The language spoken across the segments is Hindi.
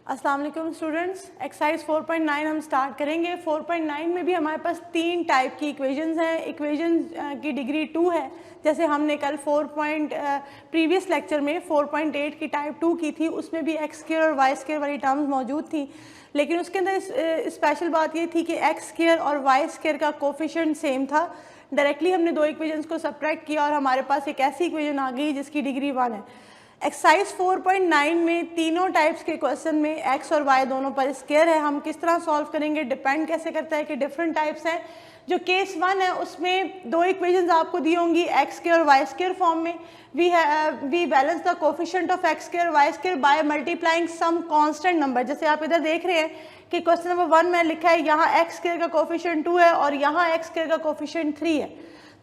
अस्सलाम वालेकुम स्टूडेंट्स, एक्सरसाइज 4.9 हम स्टार्ट करेंगे। 4.9 में भी हमारे पास तीन टाइप की इक्वेशंस हैं। इक्वेशन की डिग्री 2 है, जैसे हमने कल प्रीवियस लेक्चर में 4.8 की टाइप 2 की थी, उसमें भी एक्स स्क्वायर और वाई स्क्वायर वाली टर्म्स मौजूद थी। लेकिन उसके अंदर स्पेशल बात ये थी कि एक्स स्क्वायर और वाई स्क्वायर का कोफिशिएंट सेम था। डायरेक्टली हमने दो इक्वेशंस को सब्ट्रैक्ट किया और हमारे पास एक ऐसी इक्वेशन आ गई जिसकी डिग्री 1 है। एक्सरसाइज 4.9 में तीनों टाइप्स के क्वेश्चन में एक्स और वाई दोनों पर स्क्वायर है। हम किस तरह सॉल्व करेंगे, डिपेंड कैसे करता है कि डिफरेंट टाइप्स हैं। जो केस 1 है उसमें दो इक्वेशंस आपको दी होंगी एक्स स्क्वायर और वाई स्क्वायर फॉर्म में। We balance the coefficient of X square Y square by multiplying some constant number. जैसे आप इधर देख रहे हैं कि क्वेश्चन नंबर 1 में लिखा है यहाँ एक्स स्क्वायर का कोफिशिएंट 2 है और यहाँ एक्स स्क्वायर का कोफिशिएंट 3 है।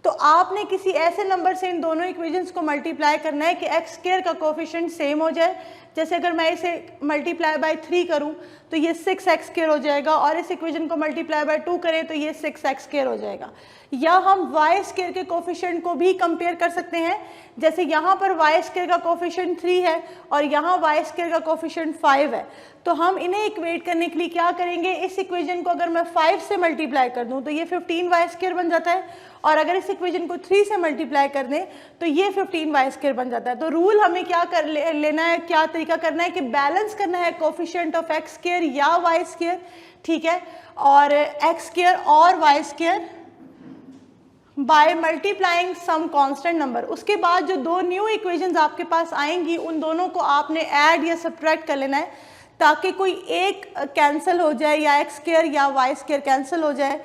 तो आपने किसी ऐसे नंबर से इन दोनों इक्वेशंस को मल्टीप्लाई करना है कि एक्स स्क्वायर का कोफिशिएंट सेम हो जाए। जैसे अगर मैं इसे मल्टीप्लाई बाय 3 करूं तो ये 6x स्क्वायर हो जाएगा, और इस इक्वेशन को मल्टीप्लाई बाय 2 करें तो ये 6x स्क्वायर हो जाएगा। या हम वाई स्क्वायर के कोफिशिएंट को भी कंपेयर कर सकते हैं। जैसे यहाँ पर वाई स्क्वायर का कोफिशिएंट 3 है और यहाँ वाई स्क्वायर का कोफिशिएंट 5 है, तो हम इन्हें इक्वेट करने के लिए क्या करेंगे, इस इक्वेशन को अगर मैं 5 से मल्टीप्लाई कर दूं तो ये 15y स्क्वायर बन जाता है, और अगर इस इक्वेशन को 3 से मल्टीप्लाई कर दें तो ये 15y स्क्वायर बन जाता है। तो रूल हमें क्या लेना है, क्या तरीका करना है कि बैलेंस करना है कोफिशिएंट ऑफ एक्स स्क्वायर या वाई स्क्वायर, ठीक है, और एक्स स्क्वायर और Y square by multiplying some constant number. उसके बाद जो दो न्यू इक्वेशंस आपके पास आएंगी उन दोनों को आपने ऐड या सब्ट्रैक्ट कर लेना है ताकि कोई एक कैंसिल हो जाए, या एक्स स्क्वायर या वाई स्क्वायर कैंसिल हो जाए,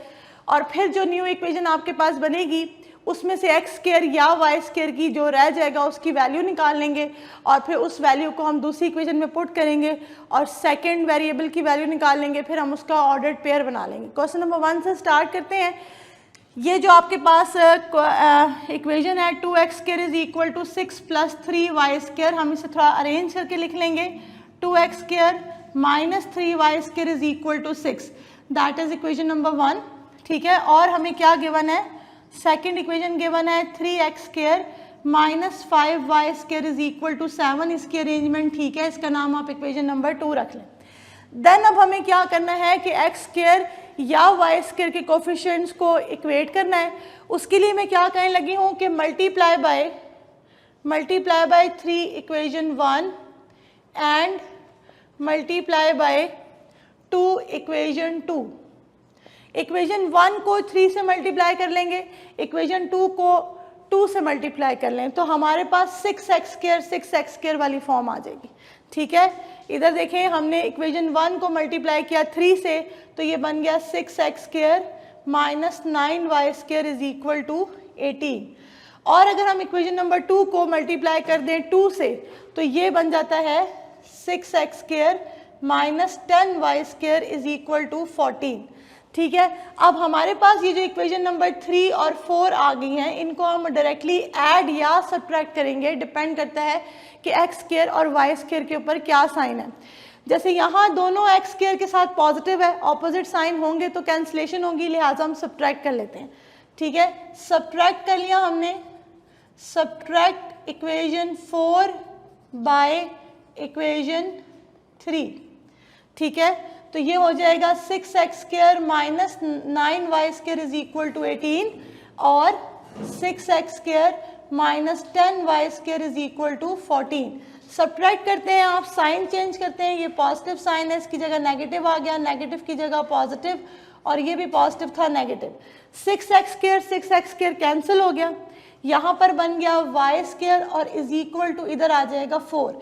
और फिर जो न्यू इक्वेशन आपके पास बनेगी उसमें से एक्स स्क्वायर या वाई स्क्वायर की जो रह जाएगा उसकी वैल्यू निकाल लेंगे, और फिर उस वैल्यू को हम दूसरी इक्वेशन में पुट करेंगे और सेकंड वेरिएबल की वैल्यू निकाल लेंगे, फिर हम उसका ऑर्डर्ड पेयर बना लेंगे। क्वेश्चन नंबर 1 से स्टार्ट करते हैं। ये जो आपके पास इक्वेशन है 2x square is equal to 6 plus 3y square, हम इसे थोड़ा अरेंज करके लिख लेंगे। 2x square minus 3y square is equal to 6, that is equation number 1, ठीक है। और हमें क्या गिवन है, सेकंड इक्वेशन गिवन है 3x square minus 5y square is equal to 7, इसकी अरेंजमेंट ठीक है, इसका नाम आप इक्वेशन नंबर 2 रख लें। देन अब हमें क्या करना है कि एक्स स्क्वायर या वाई स्क्वायर के कोफिशिएंट्स को इक्वेट करना है। उसके लिए मैं क्या कहने लगी हूँ कि multiply bye 3 equation 1 and multiply by 2 equation 2। Equation 1 को 3 से मल्टीप्लाई कर लेंगे, इक्वेशन 2 को 2 से मल्टीप्लाई कर लें तो हमारे पास 6x स्क्वायर वाली फॉर्म आ जाएगी, ठीक है। इधर देखें, हमने इक्वेशन 1 को मल्टीप्लाई किया 3 से तो ये बन गया 6x square minus 9y square is equal to 18, और अगर हम इक्वेशन नंबर 2 को मल्टीप्लाई कर दें 2 से तो ये बन जाता है 6x square minus 10y square is equal to 14, ठीक है। अब हमारे पास ये जो इक्वेशन नंबर 3 और 4 आ गई हैं, इनको हम डायरेक्टली ऐड या सब्ट्रैक्ट करेंगे, डिपेंड करता है कि एक्स स्क्वायर और वाई स्क्वायर के ऊपर क्या साइन है। जैसे यहाँ दोनों एक्स स्क्वायर के साथ पॉजिटिव है, ऑपोजिट साइन होंगे तो कैंसिलेशन होगी, लिहाजा हम सब्ट्रैक्ट कर लेते हैं, ठीक है। सब्ट्रैक्ट कर लिया हमने, सब्ट्रैक्ट इक्वेशन 4 बाय इक्वेशन 3, ठीक है। तो ये हो जाएगा 6x square minus 9y square is equal to 18 और 6x square minus 10y square is equal to 14। Subtract करते हैं, आप साइन चेंज करते हैं, ये पॉजिटिव साइन है, इसकी जगह नेगेटिव आ गया, नेगेटिव की जगह पॉजिटिव, और ये भी पॉजिटिव था नेगेटिव। 6x स्क्वायर कैंसिल हो गया, यहाँ पर बन गया y स्क्वायर और इज इक्वल टू इधर आ जाएगा 4।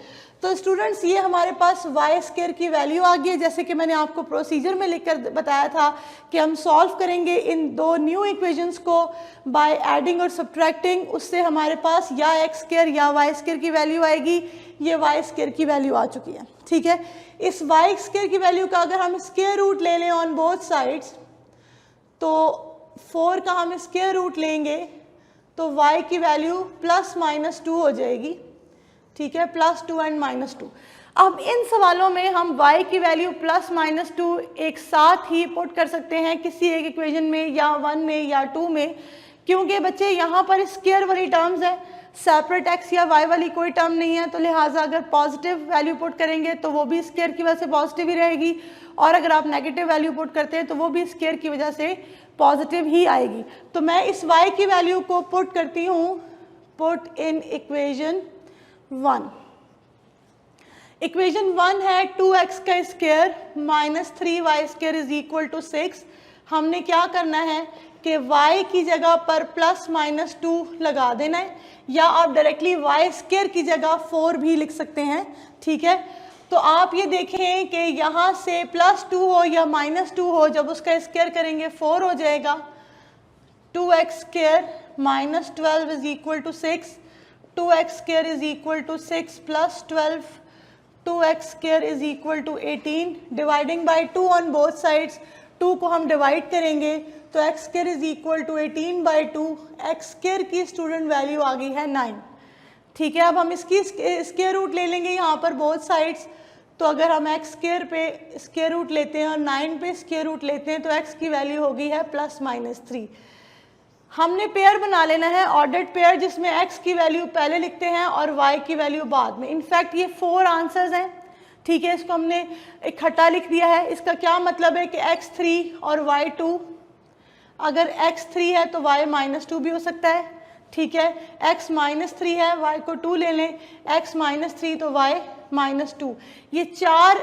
तो स्टूडेंट्स ये हमारे पास वाई स्क्वायर की वैल्यू आ गई है, जैसे कि मैंने आपको प्रोसीजर में लिखकर बताया था कि हम सॉल्व करेंगे इन दो न्यू इक्वेशंस को बाय एडिंग और सब्ट्रैक्टिंग। उससे हमारे पास या एक्स स्क्वायर या वाई स्क्वायर की वैल्यू आएगी, ये वाई स्क्वायर की वैल्यू आ चुकी है, ठीक है। इस वाई स्क्वायर की वैल्यू का अगर हम स्क्वायर रूट ले लें ऑन बोथ साइड्स तो 4 का हम स्क्वायर रूट लेंगे तो y की वैल्यू प्लस माइनस 2 हो जाएगी, ठीक है, +2 एंड -2। अब इन सवालों में हम y की वैल्यू प्लस माइनस 2 एक साथ ही पुट कर सकते हैं किसी एक इक्वेशन में, या 1 में या 2 में, क्योंकि बच्चे यहाँ पर स्क्वायर वाली टर्म्स है सेपरेट एक्स या वाई वाली कोई टर्म नहीं है, तो लिहाजा अगर पॉजिटिव वैल्यू पुट करेंगे तो वो भी स्क्वायर की वजह से पॉजिटिव ही रहेगी, और अगर आप नेगेटिव वैल्यू पुट करते हैं तो वो भी स्क्वायर की वजह से पॉजिटिव ही आएगी। तो मैं इस y की वैल्यू को पुट करती हूँ, पुट इन इक्वेशन 1। इक्वेशन 1 है 2x का square minus 3y square is equal to 6। हमने क्या करना है कि y की जगह पर प्लस माइनस 2 लगा देना है, या आप डायरेक्टली y स्क्वायर की जगह 4 भी लिख सकते हैं, ठीक है। तो आप ये देखें कि यहाँ से प्लस 2 हो या माइनस 2 हो, जब उसका स्क्वायर करेंगे 4 हो जाएगा। 2x square minus 12 is equal to 6, 2x square is equal to 6 plus 12, 2x square is equal to 18। Dividing by 2 on both sides, 2 को हम डिवाइड करेंगे तो x square is equal to 18 by 2। x square की स्टूडेंट वैल्यू आ गई है 9, ठीक है। अब हम इसकी स्क्वायर रूट ले लेंगे यहाँ पर बोथ साइड्स, तो अगर हम x स्क्वायर पे स्क्वायर रूट लेते हैं और 9 पे स्क्वायर रूट लेते हैं तो x की वैल्यू होगी है प्लस माइनस 3। हमने पेयर बना लेना है, ऑर्डर्ड पेयर, जिसमें x की वैल्यू पहले लिखते हैं और y की वैल्यू बाद में। इनफैक्ट ये 4 आंसर्स हैं, ठीक है, इसको हमने इकट्ठा लिख दिया है। इसका क्या मतलब है कि x3 और y2, अगर x3 है तो y माइनस 2 भी हो सकता है, ठीक है। x माइनस 3 है, y को 2 ले लें, x माइनस 3 तो y माइनस 2। ये 4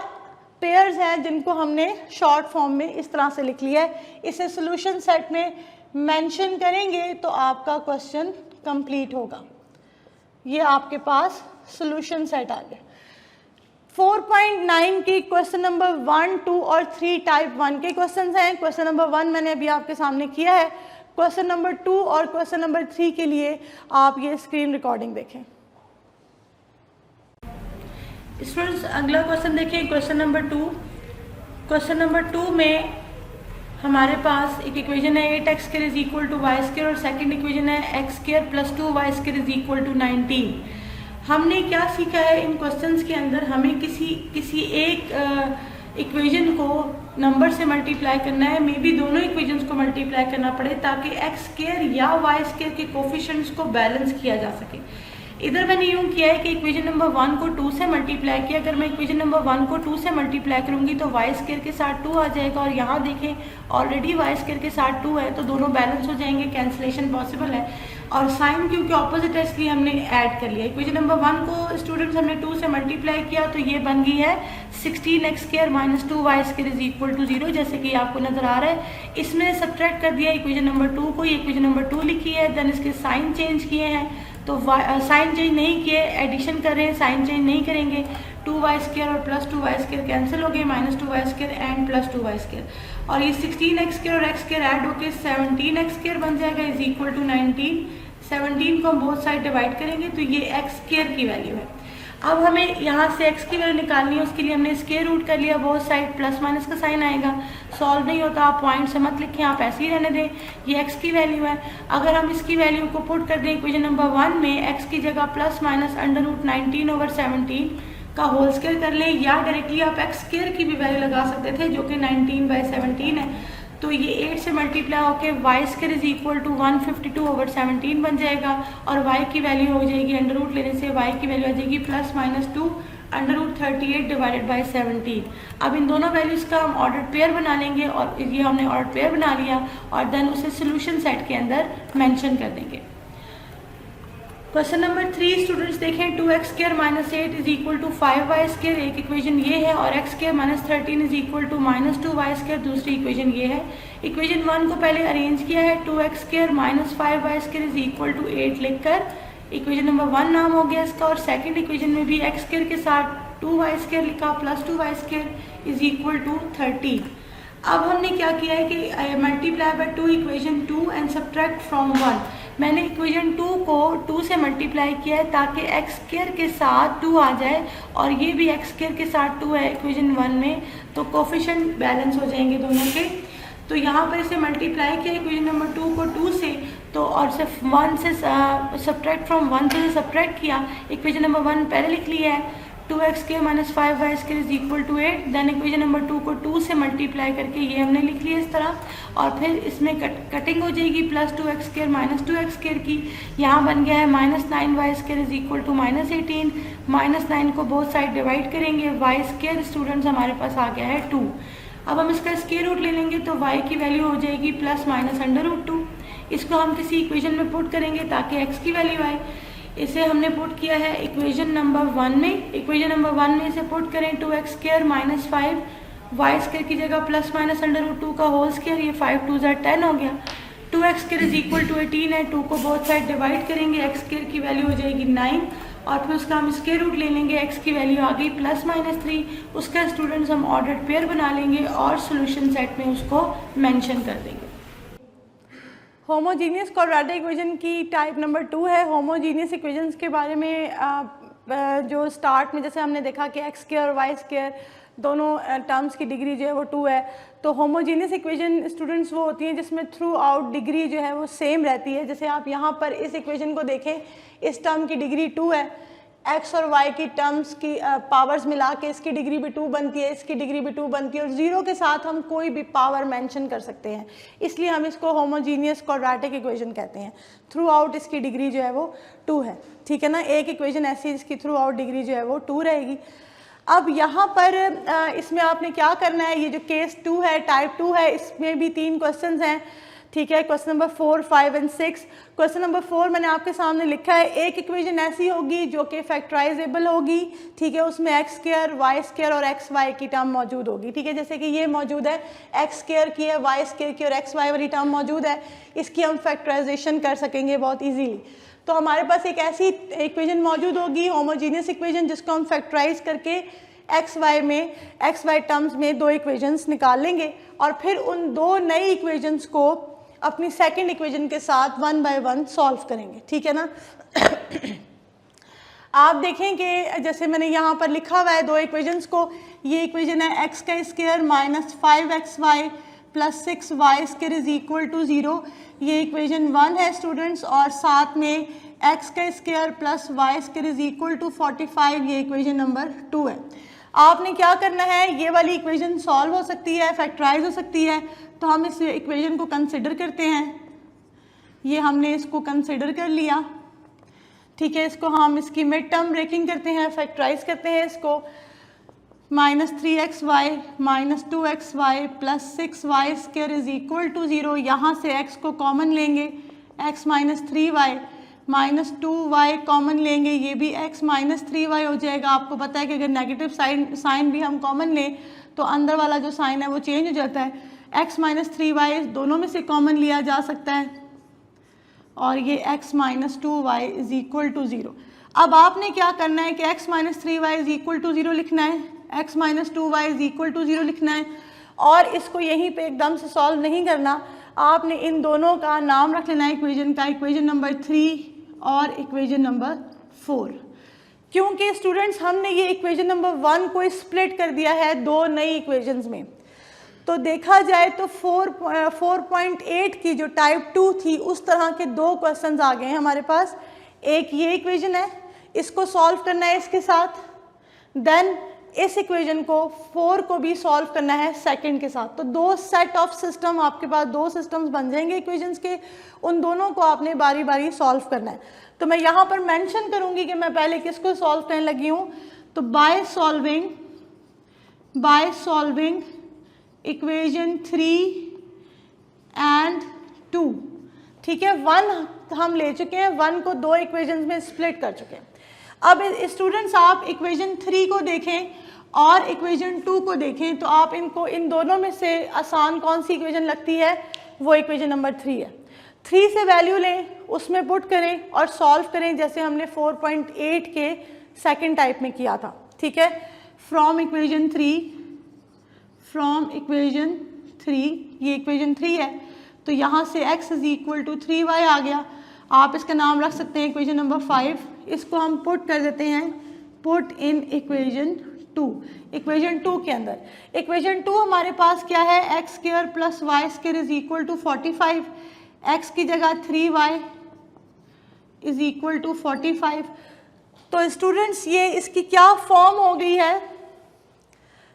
पेयर्स हैं जिनको हमने शॉर्ट फॉर्म में इस तरह से लिख लिया है। इसे सोल्यूशन सेट में मेंशन करेंगे तो आपका क्वेश्चन कंप्लीट होगा। ये आपके पास सोल्यूशन सेट आ गया। 4.9 के क्वेश्चन नंबर 1, 2 और 3 टाइप 1 के क्वेश्चन हैं। क्वेश्चन नंबर 1 मैंने अभी आपके सामने किया है। क्वेश्चन नंबर 2 और क्वेश्चन नंबर 3 के लिए आप ये स्क्रीन रिकॉर्डिंग देखें। स्टूडेंट्स अगला क्वेश्चन देखें, क्वेश्चन नंबर 2। क्वेश्चन नंबर 2 में हमारे पास एक इक्वेशन है 8x square is equal to y square, और सेकंड इक्वेशन है x square plus 2y square is equal to 19। हमने क्या सीखा है इन क्वेश्चंस के अंदर, हमें किसी एक इक्वेशन को नंबर से मल्टीप्लाई करना है, मे बी दोनों इक्वेशंस को मल्टीप्लाई करना पड़े ताकि x स्क्वायर या y स्क्वायर के कोफिशिएंट्स को बैलेंस किया जा सके। इधर मैंने यूँ किया है कि इक्वेशन नंबर 1 को 2 से मल्टीप्लाई किया। अगर मैं इक्वेशन नंबर 1 को 2 से मल्टीप्लाई करूँगी तो y स्क्वायर के साथ 2 आ जाएगा, और यहाँ देखें ऑलरेडी y स्क्वायर के साथ 2 है, तो दोनों बैलेंस हो जाएंगे, कैंसिलेशन पॉसिबल है। और साइन क्योंकि ऑपोजिट है इसलिए हमने ऐड कर लिया। इक्वेशन नंबर 1 को स्टूडेंट्स हमने 2 से मल्टीप्लाई किया तो ये बन गई है 16x square minus 2y square is equal to 0, जैसे कि आपको नजर आ रहा है। इसमें सब्ट्रैक्ट कर दिया इक्वेशन नंबर 2 को, ये इक्वेशन नंबर 2 लिखी है, देन इसके साइन चेंज किए हैं, तो साइन चेंज नहीं किए, एडिशन कर रहे हैं, साइन चेंज नहीं करेंगे। 2y स्क्वायर और प्लस 2y स्क्वायर कैंसिल हो गए, minus 2y square and plus 2y square, और ये 16x स्क्वायर और x स्क्वायर ऐड होकर 17x स्क्वायर बन जाएगा इज इक्वल टू 19। 17 को हम बोथ साइड डिवाइड करेंगे तो ये x स्क्वायर की वैल्यू है। अब हमें यहाँ से x की वैल्यू निकालनी है, उसके लिए हमने स्क्वायर रूट कर लिया, बोथ साइड प्लस माइनस का साइन आएगा। सॉल्व नहीं होता, आप पॉइंट से मत लिखें, आप ऐसे ही रहने दें, ये x की वैल्यू है। अगर हम इसकी वैल्यू को पुट कर दें इक्वेशन नंबर 1 में, x की जगह प्लस माइनस अंडर रूट 19/17 का होल स्क्वायर कर लें, या डायरेक्टली आप x स्क्वायर की भी वैल्यू लगा सकते थे जो कि 19/17 है। तो ये 8 से मल्टीप्लाई होकर y square is equal to 152/17 बन जाएगा, और y की वैल्यू हो जाएगी अंडर रूट लेने से y की वैल्यू आ जाएगी plus minus 2 under root 38 divided by 17। अब इन दोनों वैल्यूज़ का हम ऑर्डर पेयर बना लेंगे, और ये हमने ऑर्डर पेयर बना लिया और देन उसे सोल्यूशन सेट के अंदर मेंशन कर देंगे। क्वेश्चन नंबर 3 स्टूडेंट्स देखें, 2x square minus 8 is equal to 5y square, एक इक्वेशन ये है, और x square minus 13 is equal to minus 2y square दूसरी इक्वेशन ये है। इक्वेशन 1 को पहले अरेंज किया है, 2x square minus 5y square is equal to 8 लिखकर इक्वेशन नंबर 1 नाम हो गया इसका, और सेकंड इक्वेशन में भी x स्क्वायर के साथ 2y स्क्वायर लिखा plus 2y square is equal to 30। अब हमने क्या किया है कि multiply by 2 equation 2 and subtract from 1। मैंने इक्वेशन 2 को 2 से मल्टीप्लाई किया है ताकि x स्क्वायर के साथ 2 आ जाए, और ये भी x स्क्वायर के साथ 2 है इक्वेशन 1 में, तो कोफिशिएंट बैलेंस हो जाएंगे दोनों के। तो यहाँ पर इसे मल्टीप्लाई किया इक्वेशन नंबर 2 को 2 से, तो और सिर्फ 1 से सब्ट्रैक्ट फ्रॉम 1 से सब्ट्रैक्ट किया, इक्वेशन नंबर 1 पहले लिख लिया है, 2x² minus 5y² is equal to 8। Then equation number 2 को 2 से मल्टीप्लाई करके ये हमने लिख लिया इस तरह, और फिर इसमें कटिंग हो जाएगी प्लस 2x² माइनस 2x² की, यहाँ बन गया है minus 9y² is equal to minus 18। Minus 9 को बोथ साइड डिवाइड करेंगे, y² स्टूडेंट्स हमारे पास आ गया है 2। अब हम इसका स्क्वायर रूट ले लेंगे तो y की वैल्यू हो जाएगी प्लस माइनस √2। इसको हम किसी इक्वेशन में पुट करेंगे ताकि x की वैल्यू आए। इसे हमने पुट किया है इक्वेशन नंबर 1 में। इक्वेशन नंबर 1 में इसे पुट करें 2x² माइनस 5y² की जगह प्लस माइनस √2 का होल स्क्वायर, ये 5 2 10 हो गया। 2x² इज इक्वल टू 18 है, 2 को बोथ साइड डिवाइड करेंगे, x² की वैल्यू हो जाएगी 9 और फिर उसका हम स्क्वायर रूट ले लेंगे, x की वैल्यू आ गई प्लस माइनस 3। उसका स्टूडेंट्स हम ऑर्डर्ड पेयर बना लेंगे और सोल्यूशन सेट में उसको मेंशन कर देंगे। होमोजीनियस क्वाड्रेटिक इक्वेशन की टाइप नंबर 2 है। होमोजीनियस इक्वेशंस के बारे में जो स्टार्ट में जैसे हमने देखा कि x² और y² दोनों टर्म्स की डिग्री जो है वो 2 है, तो होमोजीनियस इक्वेशन स्टूडेंट्स वो होती हैं जिसमें थ्रू आउट डिग्री जो है वो सेम रहती है। जैसे आप यहाँ पर इस इक्वेशन को देखें, इस टर्म की डिग्री 2 है, x और y की टर्म्स की पावर्स मिला के इसकी डिग्री भी 2 बनती है, इसकी डिग्री भी 2 बनती है, और 0 के साथ हम कोई भी पावर मेंशन कर सकते हैं, इसलिए हम इसको होमोजीनियस क्वाड्रेटिक इक्वेशन कहते हैं। थ्रू आउट इसकी डिग्री जो है वो 2 है, ठीक है ना। एक इक्वेशन ऐसी जिसकी थ्रू आउट डिग्री जो है वो 2 रहेगी। अब यहाँ पर इसमें आपने क्या करना है, ये जो केस 2 है, टाइप 2 है, इसमें भी 3 क्वेश्चंस हैं, ठीक है। Question number 4, 5 and 6। Question number 4 मैंने आपके सामने लिखा है, एक इक्वेशन ऐसी होगी जो कि फैक्टराइजेबल होगी, ठीक है, उसमें x² y² और xy की टर्म मौजूद होगी, ठीक है। जैसे कि ये मौजूद है, x² की है, y² की और xy वाली टर्म मौजूद है, इसकी हम फैक्टराइजेशन कर सकेंगे बहुत ईजीली। तो हमारे पास एक ऐसी इक्वेशन मौजूद होगी होमोजीनियस इक्वेशन जिसको हम फैक्टराइज करके xy टर्म्स में 2 इक्वेशंस निकाल लेंगे और फिर उन 2 नई इक्वेशंस को अपनी सेकंड इक्वेशन के साथ 1 बाय 1 सॉल्व करेंगे, ठीक है ना। आप देखें कि जैसे मैंने यहाँ पर लिखा हुआ है 2 इक्वेशंस को, ये इक्वेशन है x² minus 5xy plus 6y² is equal to 0, ये इक्वेशन 1 है स्टूडेंट्स, और साथ में x² plus y² is equal to 45, ये इक्वेशन नंबर 2 है। आपने क्या करना है, ये वाली इक्वेशन सॉल्व हो सकती है, फैक्टराइज हो सकती है, तो हम इस इक्वेशन को कंसिडर करते हैं। ये हमने इसको कंसिडर कर लिया, ठीक है। इसको हम इसकी मिड टर्म ब्रेकिंग करते हैं, फैक्टराइज करते हैं इसको। Minus 3xy minus 2xy plus 6y² is equal to 0, यहाँ से x को कॉमन लेंगे, x minus 3y minus 2y common लेंगे, ये भी x माइनस 3y हो जाएगा। आपको पता है कि अगर नेगेटिव साइन भी हम कॉमन लें तो अंदर वाला जो साइन है वो चेंज हो जाता है। x माइनस 3y दोनों में से कॉमन लिया जा सकता है और ये x minus 2y is equal to 0। अब आपने क्या करना है कि x minus 3y is equal to 0 लिखना है, x minus 2y is equal to 0 लिखना है, और इसको यहीं पे एकदम से सॉल्व नहीं करना, आपने इन दोनों का नाम रख लेना है इक्वेशन का, इक्वेशन नंबर 3 और इक्वेशन नंबर 4। क्योंकि स्टूडेंट्स हमने ये इक्वेशन नंबर 1 को स्प्लिट कर दिया है 2 नई इक्वेशंस में, तो देखा जाए तो 4.8 की जो टाइप 2 थी उस तरह के 2 क्वेश्चंस आ गए हैं हमारे पास। एक ये इक्वेशन है, इसको सॉल्व करना है इसके साथ, देन इस इक्वेशन को 4 को भी सॉल्व करना है सेकंड के साथ। तो 2 सेट ऑफ सिस्टम, आपके पास 2 सिस्टम्स बन जाएंगे इक्वेशंस के, उन दोनों को आपने बारी बारी सॉल्व करना है। तो मैं यहाँ पर मेंशन करूँगी कि मैं पहले किसको सॉल्व करने लगी हूँ, तो बाय सॉल्विंग इक्वेशन 3 एंड 2, ठीक है। 1 हम ले चुके हैं, 1 को 2 इक्वेशंस में स्प्लिट कर चुके हैं। अब स्टूडेंट्स आप इक्वेशन 3 को देखें और इक्वेशन 2 को देखें, तो आप इनको इन दोनों में से आसान कौन सी इक्वेशन लगती है, वो इक्वेशन नंबर 3 है। 3 से वैल्यू लें, उसमें पुट करें और सॉल्व करें जैसे हमने 4.8 के सेकंड टाइप में किया था, ठीक है। फ्रॉम इक्वेशन 3, ये इक्वेशन 3 है, तो यहाँ से x is equal to 3y आ गया। आप इसका नाम रख सकते हैं इक्वेशन नंबर 5, इसको हम पुट कर देते हैं, पुट इन इक्वेशन 2। इक्वेशन 2 के अंदर इक्वेशन 2 हमारे पास क्या है, x² plus y² is equal to 45, x की जगह 3y इज इक्वल टू 45, तो स्टूडेंट्स ये इसकी क्या फॉर्म हो गई है,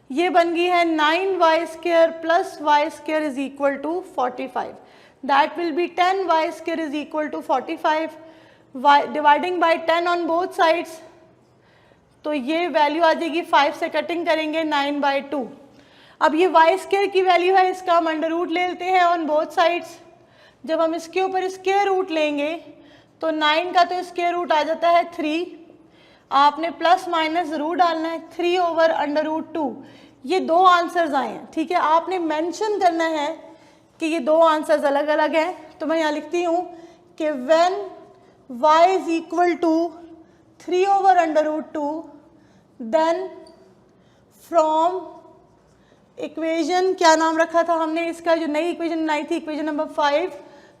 ये बन गई है 9y² plus y² is equal to 45. That will be 10y² is equal to 45. Dividing by 10 on both sides, तो ये वैल्यू आ जाएगी 5 से कटिंग करेंगे 9/2. अब ये y² की वैल्यू है, इसका हम अंडर रूट ले लेते हैं ऑन बोथ साइड्स. जब हम इसके ऊपर स्क्वायर रूट लेंगे तो 9 का तो स्क्वायर रूट आ जाता है 3. आपने प्लस माइनस जरूर डालना है. 3/√2. ये दो आंसर्स आए हैं, ठीक है. आपने मेंशन करना है कि ये दो आंसर्स अलग अलग हैं. तो मैं यहाँ लिखती हूँ कि when y is equal to 3/√2 then from equation, क्या नाम रखा था हमने इसका, जो नई इक्वेशन बनाई थी, equation number 5,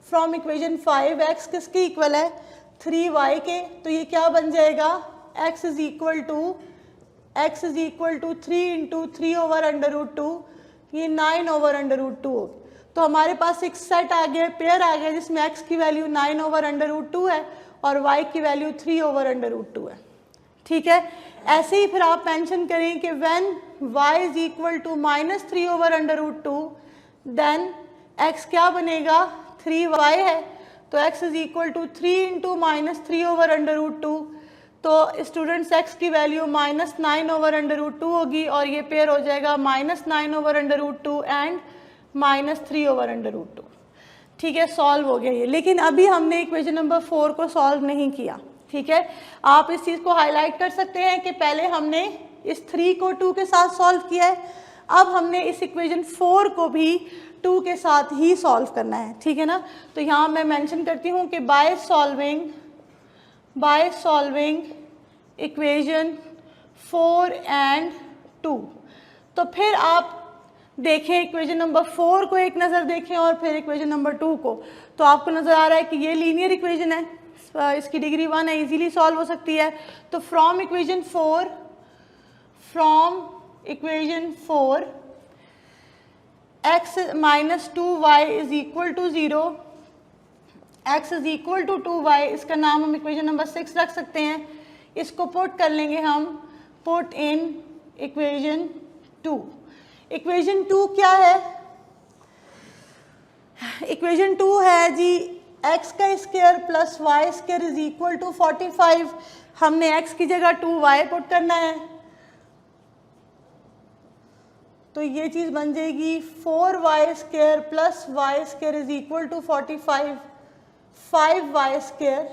from equation 5 x किसके इक्वल है, 3y के. तो ये क्या बन जाएगा, x इज इक्वल टू 3 × 3/√2, ये 9/√2 हो. तो हमारे पास एक सेट आ गया, पेयर आ गया, जिसमें x की वैल्यू 9/√2 है और y की वैल्यू 3/√2 है. ठीक है. ऐसे ही फिर आप मेंशन करें कि when y is equal to -3/√2 then x क्या बनेगा, 3y है. तो x इज इक्वल टू 3 × -3/√2. तो स्टूडेंट्स x की वैल्यू -9/√2 होगी और ये पेयर हो जाएगा -9/√2 एंड -3/√2. ठीक है, सॉल्व हो गया ये. लेकिन अभी हमने इक्वेशन नंबर 4 को सॉल्व नहीं किया. ठीक है, आप इस चीज़ को हाईलाइट कर सकते हैं कि पहले हमने इस 3 को 2 के साथ सॉल्व किया है, अब हमने इस इक्वेशन 4 को भी 2 के साथ ही सॉल्व करना है. ठीक है ना. तो यहाँ मैं मेंशन करती हूँ कि बाय सॉल्विंग इक्वेशन 4 एंड 2. तो फिर आप देखें इक्वेशन नंबर 4 को एक नज़र देखें और फिर इक्वेशन नंबर 2 को. तो आपको नज़र आ रहा है कि ये लीनियर इक्वेशन है, इसकी डिग्री 1 है, इजीली सॉल्व हो सकती है. तो from equation 4 x - 2y is equal to 0, x is equal to 2y, इसका नाम हम इक्वेशन नंबर 6 रख सकते हैं. इसको पुट कर लेंगे हम, पुट इन इक्वेशन 2. इक्वेशन 2 क्या है, इक्वेशन 2 है जी x का square plus y square is equal to 45. हमने x की जगह 2y पुट करना है, तो ये चीज़ बन जाएगी 4y² plus y² is equal to 45. 5y²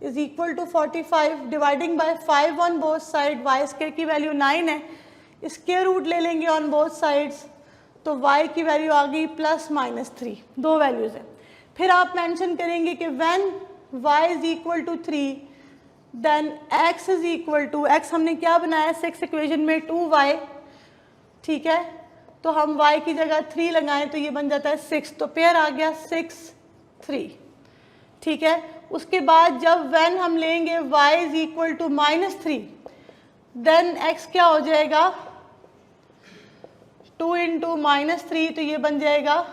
is equal to 45. Dividing by 5 on both side, y² की वैल्यू 9 है, स्क्वायर रूट ले लेंगे ऑन बोथ साइड्स, तो y की वैल्यू आ गई +-3. दो वैल्यूज़ हैं. फिर आप मेंशन करेंगे कि when y is equal to 3 then x is equal to, x हमने क्या बनाया 6 इक्वेशन में 2y. ठीक है, तो हम y की जगह 3 लगाएं तो ये बन जाता है 6. तो पेयर आ गया 6, 3. ठीक है. उसके बाद जब व्हेन हम लेंगे y is equal to -3 then x क्या हो जाएगा, 2 × -3, तो ये बन जाएगा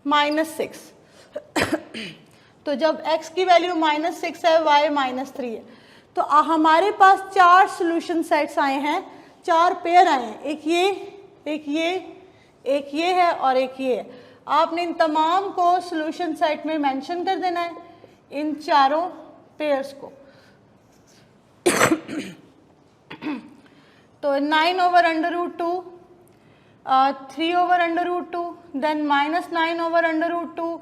-6. तो जब x की वैल्यू -6 है, y -3 है, तो हमारे पास 4 सॉल्यूशन सेट्स आए हैं, 4 पेयर आए हैं. एक ये है और एक ये है. आपने इन तमाम को सॉल्यूशन सेट में मेंशन कर देना है, इन चारों पेयर्स को. तो 9/√2, 3/√2, देन -9/√2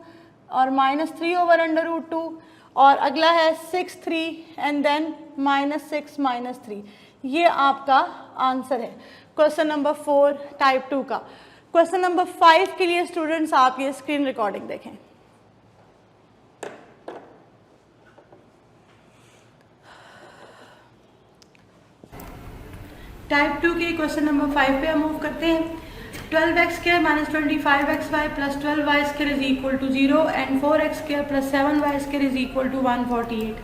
और -3/√2, और अगला है 6, 3 एंड देन -6, -3. ये आपका आंसर है क्वेश्चन नंबर 4 टाइप 2 का. क्वेश्चन नंबर 5 के लिए स्टूडेंट्स आप ये स्क्रीन रिकॉर्डिंग देखें. टाइप 2 के क्वेश्चन नंबर 5 पे हम मूव करते हैं. 12x² - 25xy + 12y² is equal to 0 and 4x² + 7y² is equal to 148.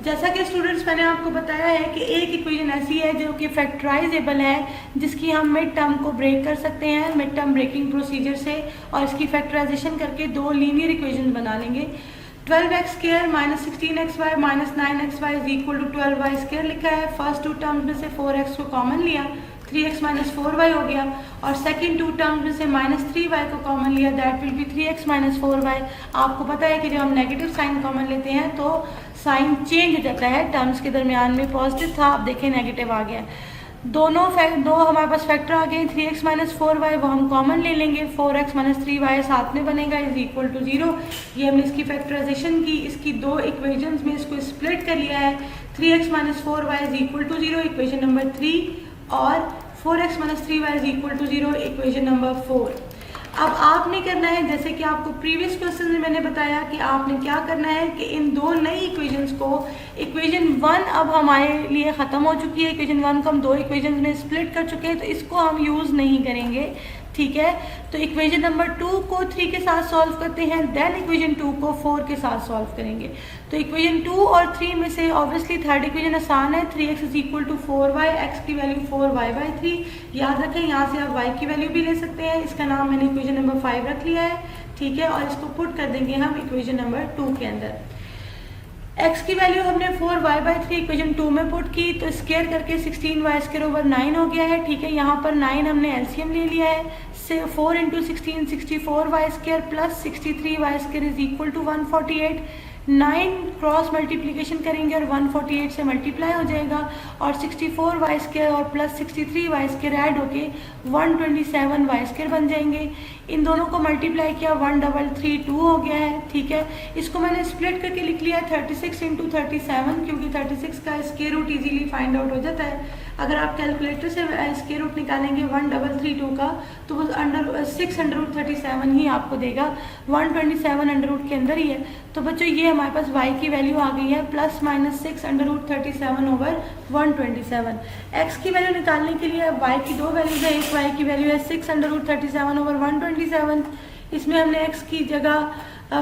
जैसा कि स्टूडेंट्स मैंने आपको बताया है कि एक इक्वेशन ऐसी है जो कि फैक्टराइजेबल है, जिसकी हम मिड टर्म को ब्रेक कर सकते हैं मिड टर्म ब्रेकिंग प्रोसीजर से, और इसकी फैक्टराइजेशन करके दो लीनियर इक्वेशन बना लेंगे. 12x² minus 16xy minus 9xy is equal to 12y² लिखा है। फर्स्ट टू टर्म्स में से 4x को कॉमन लिया, 3x माइनस 4y हो गया, और सेकेंड टू टर्म्स में से माइनस 3y को कॉमन लिया, that will B 3x minus 4y। आपको पता है कि जब हम नेगेटिव साइन कॉमन लेते हैं तो साइन चेंज हो जाता है, टर्म्स के दरमियान में पॉजिटिव था, आप देखें नेगेटिव आ गया। दो हमारे पास फैक्टर आ गए, 3x माइनस 4y वो हम कॉमन ले लेंगे, 4x माइनस 3y साथ में बनेगा इज इक्वल टू 0। ये हमने इसकी फैक्टराइजेशन की, इसकी दो इक्वेशंस में इसको स्प्लिट कर लिया है। 3x minus 4y is equal to 0 equation number 3, और 4x minus 3y is equal to 0 equation number 4। अब आपने करना है, जैसे कि आपको प्रीवियस क्वेश्चन में मैंने बताया कि आपने क्या करना है कि इन दो नई इक्वेशंस को, इक्वेशन 1 अब हमारे लिए ख़त्म हो चुकी है, इक्वेशन 1 को हम दो इक्वेशंस में स्प्लिट कर चुके हैं, तो इसको हम यूज़ नहीं करेंगे, ठीक है। तो इक्वेशन नंबर 2 को 3 के साथ सॉल्व करते हैं, देन इक्वेशन 2 को 4 के साथ सॉल्व करेंगे। तो इक्वेशन 2 और 3 में से ऑब्वियसली थर्ड इक्वेशन आसान है, 3x is equal to 4y, x की वैल्यू 4y/3। याद रखें यहाँ से आप y की वैल्यू भी ले सकते हैं, इसका नाम मैंने इक्वेशन नंबर 5 रख लिया है, ठीक है। और इसको पुट कर देंगे हम इक्वेशन नंबर 2 के अंदर। x की वैल्यू हमने 4y/3 इक्वेशन 2 में पुट की, तो स्क्वायर करके 16y² 9 हो गया है, ठीक है। यहाँ पर 9 हमने एलसीएम ले लिया है, 4 into 16 64y² plus 63y² is equal to 148। 9 cross multiplication करेंगे और 148 से मल्टीप्लाई हो जाएगा, और 64y² और प्लस 63y² ऐड होके 127y² बन जाएंगे। इन दोनों को मल्टीप्लाई किया 1332 हो गया है, ठीक है। इसको मैंने स्प्लिट करके लिख लिया 36 इंटू 37, क्योंकि 36 का square root easily find out हो जाता है। अगर आप कैलकुलेटर से स्क्वायर रूट निकालेंगे 1332 का, तो वो अंडर 637 ही आपको देगा, 127 अंडर रूट के अंदर ही है। तो बच्चों ये हमारे पास y की वैल्यू आ गई है plus minus 6 under root 37 over 127। x की वैल्यू निकालने के लिए y की दो वैल्यूज है, एक y की वैल्यू है 6 अंडर रूट 37 ओवर 127, इसमें हमने x की जगह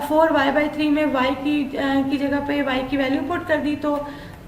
4y/3 में y की जगह पे y की वैल्यू पुट कर दी, तो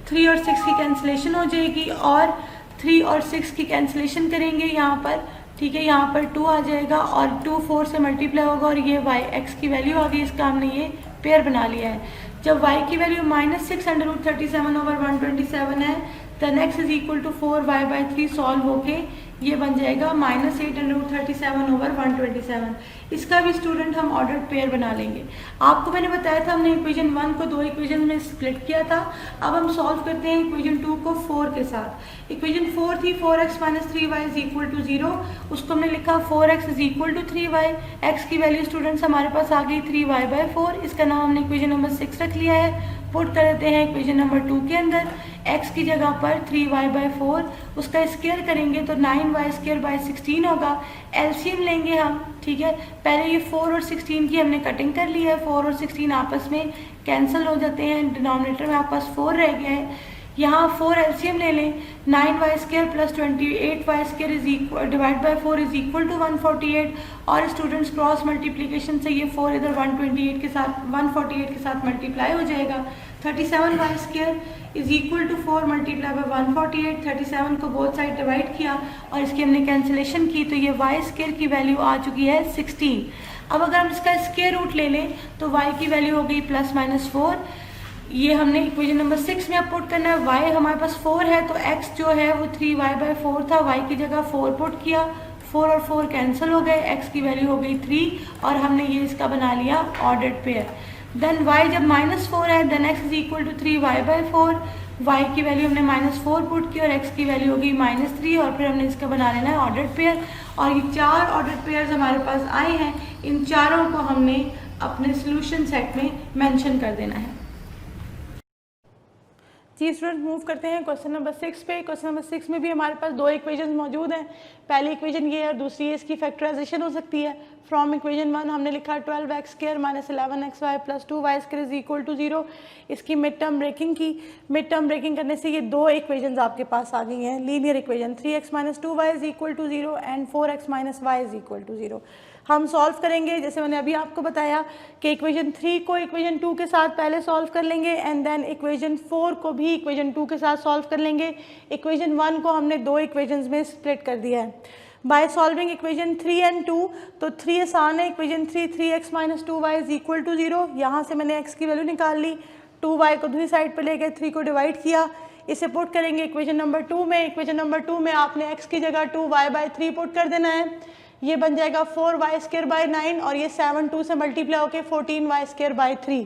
3 और 6 की कैंसिलेशन हो जाएगी, और 3 और 6 की कैंसिलेशन करेंगे यहाँ पर, ठीक है। यहाँ पर 2 आ जाएगा और 2 4 से मल्टीप्लाई होगा, और ये y x की वैल्यू आ गई, इसका हमने ये पेयर बना लिया है। जब y की value minus 6 under root 37 over 127 है, then x is equal to 4y/3 solve होके ये बन जाएगा माइनस 8 अंडर रूट 37 ओवर 127। इसका भी स्टूडेंट हम ऑर्डर पेयर बना लेंगे। आपको मैंने बताया था हमने इक्वेशन 1 को दो इक्वेशन में स्प्लिट किया था। अब हम सॉल्व करते हैं इक्वेशन 2 को 4 के साथ। इक्वेशन 4 थी 4x minus 3y is equal to 0, उसको हमने लिखा 4x is equal to 3y। x की वैल्यू स्टूडेंट्स हमारे पास आ गई 3y/4, इसका नाम हमने इक्वेशन नंबर 6 रख लिया है। पुट कर देते हैं इक्वेशन नंबर 2 के अंदर, x की जगह पर 3y/4, उसका स्क्वायर करेंगे तो 9y² 16 होगा। एलसीएम लेंगे हम, ठीक है। पहले ये 4 और 16 की हमने कटिंग कर ली है, 4 और 16 आपस में कैंसिल हो जाते हैं, डिनोमिनेटर में आपके पास 4 रह गया है। यहाँ 4 एलसीएम ले लें, 9y² plus 28y² is equal divide by 4 is equal to 148, और स्टूडेंट्स क्रॉस मल्टीप्लिकेशन से ये 4 इधर 148 के साथ मल्टीप्लाई हो जाएगा। 37y² is equal to 4 multiply by 148, 37 को बोथ साइड डिवाइड किया और इसकी हमने कैंसिलेशन की, तो ये y² की वैल्यू आ चुकी है 16। अब अगर हम इसका स्क्वायर रूट ले लें तो y की वैल्यू हो गई प्लस माइनस 4। ये हमने इक्वेशन नंबर 6 में अब पुट करना है। y हमारे पास 4 है, तो x जो है वो 3y/4 था, y की जगह 4 पुट किया, 4 और 4 कैंसिल हो गए, x की वैल्यू हो गई 3, और हमने ये इसका बना लिया ऑर्डर्ड पेयर। देन y जब -4 है, then x is equal to 3y/4, y की वैल्यू हमने -4 पुट की और x की वैल्यू हो गई -3, और फिर हमने इसका बना लेना है ऑर्डर्ड पेयर। और ये 4 ऑर्डर्ड पेयर्स हमारे पास आए हैं, इन चारों को हमने अपने सोल्यूशन सेट में मेंशन कर देना है। जी स्टूडेंट, मूव करते हैं क्वेश्चन नंबर 6 पे। क्वेश्चन नंबर 6 में भी हमारे पास दो इक्वेशन मौजूद हैं। पहली इक्वेशन ये है और दूसरी है इसकी फैक्टराइजेशन हो सकती है। फ्रॉम इक्वेशन 1 हमने लिखा 12x² minus 11xy plus 2y² is equal to 0। इसकी मिड टर्म ब्रेकिंग की, मिड टर्म ब्रेकिंग करने से ये दो इक्वेशन आपके पास आ गई हैं, linear equation 3x minus 2y is equal to 0 and 4x minus y is equal to 0। हम सॉल्व करेंगे, जैसे मैंने अभी आपको बताया कि इक्वेशन 3 को इक्वेशन 2 के साथ पहले सॉल्व कर लेंगे एंड देन इक्वेशन 4 को भी इक्वेशन 2 के साथ सॉल्व कर लेंगे। इक्वेशन 1 को हमने दो इक्वेशंस में स्प्लिट कर दिया है। बाय सॉल्विंग इक्वेशन 3 एंड 2, तो 3 आसान है, equation 3x minus 2y is equal to 0, यहाँ से मैंने x की वैल्यू निकाल ली, 2y को दूसरी साइड पे ले गए, 3 को डिवाइड किया, इसे पुट करेंगे इक्वेशन नंबर 2 में। इक्वेशन नंबर 2 में आपने x की जगह 2y/3 पुट कर देना है, ये बन जाएगा 4y²/9 और ये 7 2 से मल्टीप्लाई होकर 14y²/3।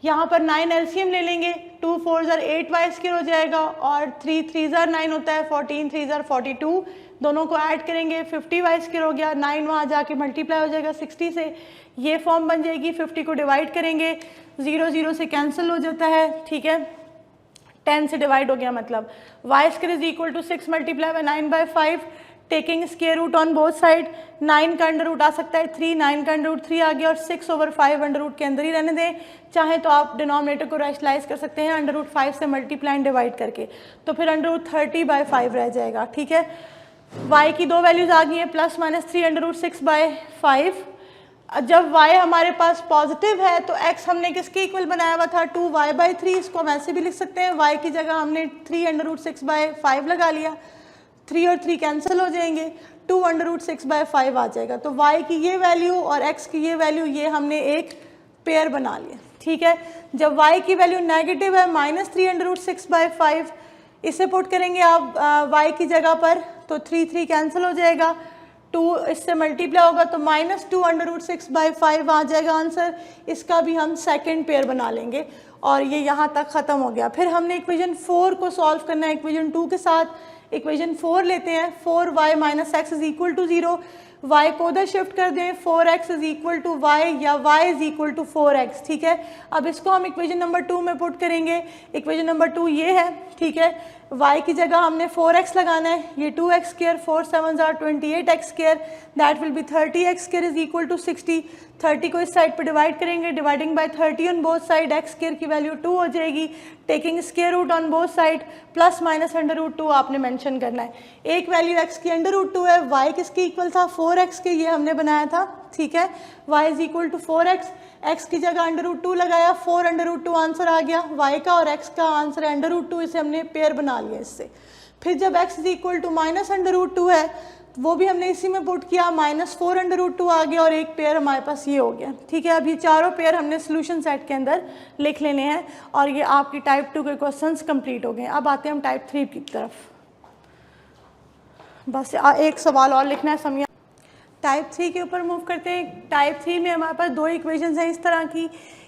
यहाँ पर 9 एलसीएम ले लेंगे, 2 4 8y² हो जाएगा और 3 3 9 होता है, 14 3 42, दोनों को ऐड करेंगे 50y² हो गया, 9 वहाँ जाके मल्टीप्लाई हो जाएगा 60 से, ये फॉर्म बन जाएगी। 50 को डिवाइड करेंगे, 0 0 से कैंसिल हो जाता है, ठीक है, 10 से डिवाइड हो गया, मतलब y² is equal to 6 multiply by 9/5, taking square root on both side, 9 का अंडर रूट आ सकता है 3, 9 का अंडर रूट 3 आ गया और 6/5 अंडर रूट के अंदर ही रहने दें, चाहे तो आप डिनोमिनेटर को रैशनलाइज कर सकते हैं अंडर रूट 5 से मल्टीप्लाई एंड डिवाइड करके, तो फिर अंडर रूट 30/5 रह जाएगा, ठीक है। y की दो वैल्यूज आ गई हैं, प्लस माइनस 3 अंडर रूट 6/5। जब y हमारे पास पॉजिटिव है तो x हमने किसके इक्वल बनाया हुआ था, 2y/3, इसको हम ऐसे भी लिख सकते हैं, y की जगह हमने 3 अंडर रूट 6/5 लगा लिया, 3 और 3 कैंसिल हो जाएंगे, 2 अंडर रूट 6/5 आ जाएगा, तो y की ये वैल्यू और x की ये वैल्यू, ये हमने एक पेयर बना लिया, ठीक है। जब y की वैल्यू नेगेटिव है, -3 अंडर रूट 6/5, इसे पुट करेंगे आप y की जगह पर, तो 3 3 कैंसिल हो जाएगा, 2 इससे मल्टीप्लाई होगा तो -2 अंडर रूट 6/5 आ जाएगा आंसर, इसका भी हम सेकंड पेयर बना लेंगे और ये यहाँ तक ख़त्म हो गया। फिर हमने इक्वेशन 4 को सॉल्व करना है इक्वेशन 2 के साथ, इक्वेशन 4 लेते हैं, 4y minus x is equal to 0, y को उधर शिफ्ट कर दें, 4x is equal to y या y is equal to 4x, ठीक है। अब इसको हम इक्वेशन नंबर 2 में पुट करेंगे, इक्वेशन नंबर 2 ये है, ठीक है, y की जगह हमने 4x लगाना है, ये 2x², 4 7 28x², that will be 30x² is equal to 60, 30 को इस साइड पर डिवाइड करेंगे, dividing by 30 on both side, x² की वैल्यू 2 हो जाएगी, taking square root on both side, plus minus under root 2 आपने मेंशन करना है। एक वैल्यू x की अंडर रूट 2 है, y किसके इक्वल था, 4x के, ये हमने बनाया था, ठीक है, y is equal to 4x, x की जगह अंडर रूट 2 लगाया, 4 अंडर रूट 2 आंसर आ गया, y का और x का आंसर है अंडर रूट 2, इसे हमने पेयर बना लिया इससे। फिर जब x is equal to minus under root 2 है, वो भी हमने इसी में पुट किया, -4 अंडर रूट 2 आ गया और एक पेयर हमारे पास ये हो गया, ठीक है। अब ये चारों पेयर हमने सोल्यूशन सेट के अंदर लिख लेने हैं और ये आपकी टाइप 2 के क्वेश्चंस कंप्लीट हो गए। अब आते हैं हम टाइप 3 की तरफ, बस एक सवाल और लिखना है समिया। टाइप 3 के ऊपर मूव करते हैं। टाइप 3 में हमारे पास दो इक्वेशंस हैं इस तरह की